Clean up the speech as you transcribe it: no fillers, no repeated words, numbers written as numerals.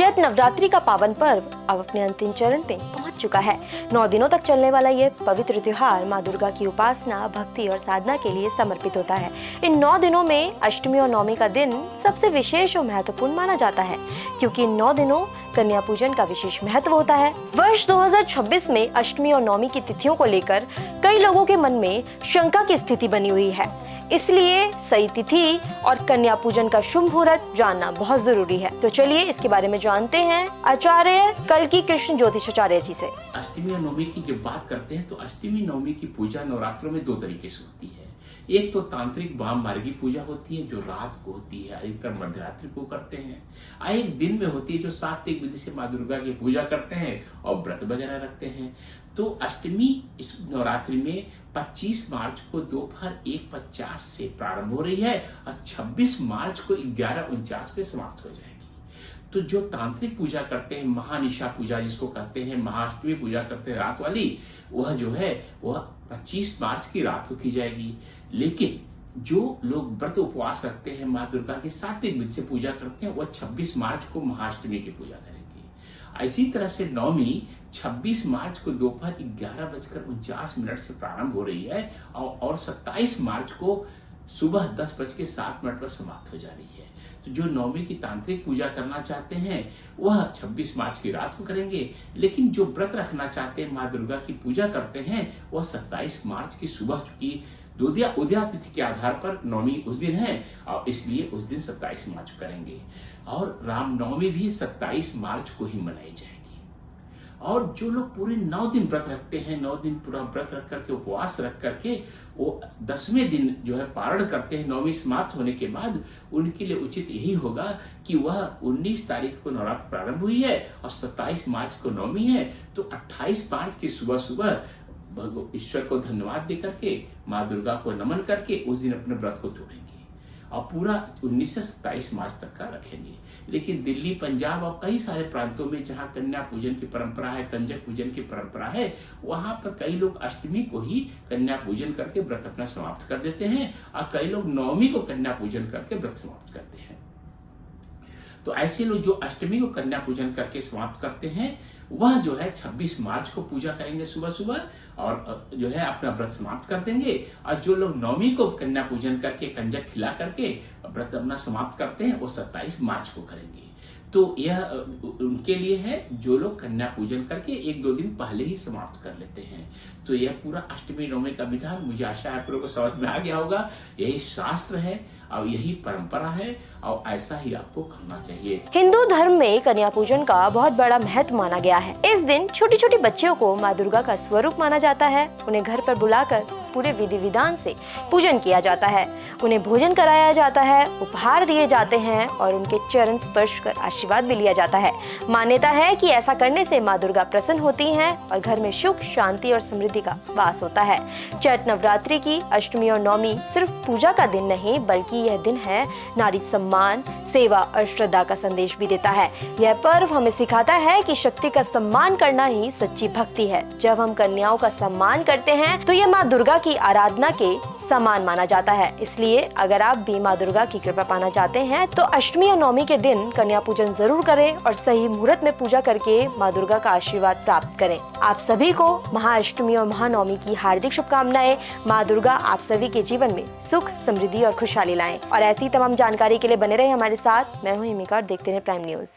चैत नवरात्रि का पावन पर्व अब अपने अंतिम चरण पे पहुंच चुका है। 9 दिनों तक चलने वाला ये पवित्र त्योहार माँ दुर्गा की उपासना, भक्ति और साधना के लिए समर्पित होता है। इन 9 दिनों में अष्टमी और नवमी का दिन सबसे विशेष और महत्वपूर्ण माना जाता है, क्योंकि इन 9 दिनों कन्या पूजन का विशेष महत्व होता है। वर्ष 2026 में अष्टमी और नवमी की तिथियों को लेकर कई लोगों के मन में शंका की स्थिति बनी हुई है, इसलिए सही तिथि और कन्या पूजन का शुभ मुहूर्त जानना बहुत जरूरी है। तो चलिए इसके बारे में जानते हैं आचार्य कल्की कृष्ण ज्योतिषाचार्य जी से। अष्टमी और नवमी की जब बात करते हैं तो अष्टमी नवमी की पूजा नवरात्रों में 2 तरीके से होती है। एक तो तांत्रिक वाम मार्गी पूजा होती है जो रात को होती है, अधिकतर मध्यरात्रि को करते हैं। एक दिन में होती है जो सात्विक विधि से माँ दुर्गा की पूजा करते हैं और व्रत वगैरह रखते हैं। तो अष्टमी इस नवरात्रि में 25 मार्च को दोपहर 1:50 से प्रारंभ हो रही है और 26 मार्च को 11:49 पे समाप्त हो जाएगी। तो जो तांत्रिक पूजा करते हैं, महानिशा पूजा जिसको कहते हैं, महाअष्टमी पूजा करते हैं रात वाली, वह जो है वह 25 मार्च की रात को की जाएगी। लेकिन जो लोग व्रत उपवास रखते हैं, माँ दुर्गा की सात्विक विधि से पूजा करते हैं, वह 26 मार्च को महाअष्टमी की पूजा करेंगे। इसी तरह से नवमी 26 मार्च को दोपहर 11:49 से प्रारंभ हो रही है और 27 मार्च को सुबह 10:07 पर समाप्त हो जा रही है। तो जो नवमी की तांत्रिक पूजा करना चाहते हैं वह 26 मार्च की रात को करेंगे, लेकिन जो व्रत रखना चाहते हैं, माँ दुर्गा की पूजा करते हैं, वह 27 मार्च की सुबह, चूंकि उदया तिथि के आधार पर नवमी उस दिन है और इसलिए उस दिन 27 मार्च को करेंगे। और रामनवमी भी 27 मार्च को ही मनाई जाएगी। और जो लोग पूरे 9 दिन व्रत रखते हैं, 9 दिन पूरा व्रत रख करके, उपवास रख करके वो 10वें दिन जो है पारण करते हैं, नवमी समाप्त होने के बाद, उनके लिए उचित यही होगा कि वह 19 तारीख को नवरात्र प्रारंभ हुई है और 27 मार्च को नवमी है, तो 28 मार्च की सुबह सुबह ईश्वर को धन्यवाद दे करके, माँ दुर्गा को नमन करके उस दिन अपने व्रत को तोड़ेंगे और पूरा 19 से 27 मार्च तक का रखेंगे। लेकिन दिल्ली, पंजाब और कई सारे प्रांतों में जहां कन्या पूजन की परंपरा है, कंजक पूजन की परंपरा है, वहां पर कई लोग अष्टमी को ही कन्या पूजन करके व्रत अपना समाप्त कर देते हैं और कई लोग नवमी को कन्या पूजन करके व्रत समाप्त करते हैं। तो ऐसे लोग जो अष्टमी को कन्या पूजन करके समाप्त करते हैं, वह जो है 26 मार्च को पूजा करेंगे सुबह सुबह और जो है अपना व्रत समाप्त कर देंगे। और जो लोग नवमी को कन्या पूजन करके, कंजक खिला करके व्रत अपना समाप्त करते हैं, वो 27 मार्च को करेंगे। तो यह उनके लिए है जो लोग कन्या पूजन करके 1-2 दिन पहले ही समाप्त कर लेते हैं। तो यह पूरा अष्टमी नवमी का विधान, मुझे आशा है आप लोगों को समझ में आ गया होगा। यही शास्त्र है और यही परंपरा है और ऐसा ही आपको करना चाहिए। हिंदू धर्म में कन्या पूजन का बहुत बड़ा महत्व माना गया है। इस दिन छोटी छोटी बच्चियों को माँ दुर्गा का स्वरूप माना जाता है। उन्हें घर पर बुलाकर पूरे विधि विधान से पूजन किया जाता है। उन्हें भोजन कराया जाता है, उपहार दिए जाते हैं और उनके चरण स्पर्श कर आशीर्वाद भी लिया जाता है। मान्यता है कि ऐसा करने से माँ दुर्गा प्रसन्न होती हैं और घर में सुख, शांति और समृद्धि का वास होता है। चैत नवरात्रि की अष्टमी और नवमी सिर्फ पूजा का दिन नहीं, बल्कि यह दिन है नारी सम्मान, सेवा और श्रद्धा का संदेश भी देता है। यह पर्व हमें सिखाता है कि शक्ति का सम्मान करना ही सच्ची भक्ति है। जब हम कन्याओं का सम्मान करते हैं तो यह माँ दुर्गा की आराधना के समान माना जाता है। इसलिए अगर आप भी माँ दुर्गा की कृपा पाना चाहते हैं तो अष्टमी और नवमी के दिन कन्या पूजन जरूर करें और सही मुहूर्त में पूजा करके माँ दुर्गा का आशीर्वाद प्राप्त करें। आप सभी को महाअष्टमी और महानवमी की हार्दिक शुभकामनाएं। माँ दुर्गा आप सभी के जीवन में सुख, समृद्धि और खुशहाली लाएं। और ऐसी तमाम जानकारी के लिए बने रहे हमारे साथ। मैं हूँ हिमिका, देखते रहे प्राइम न्यूज।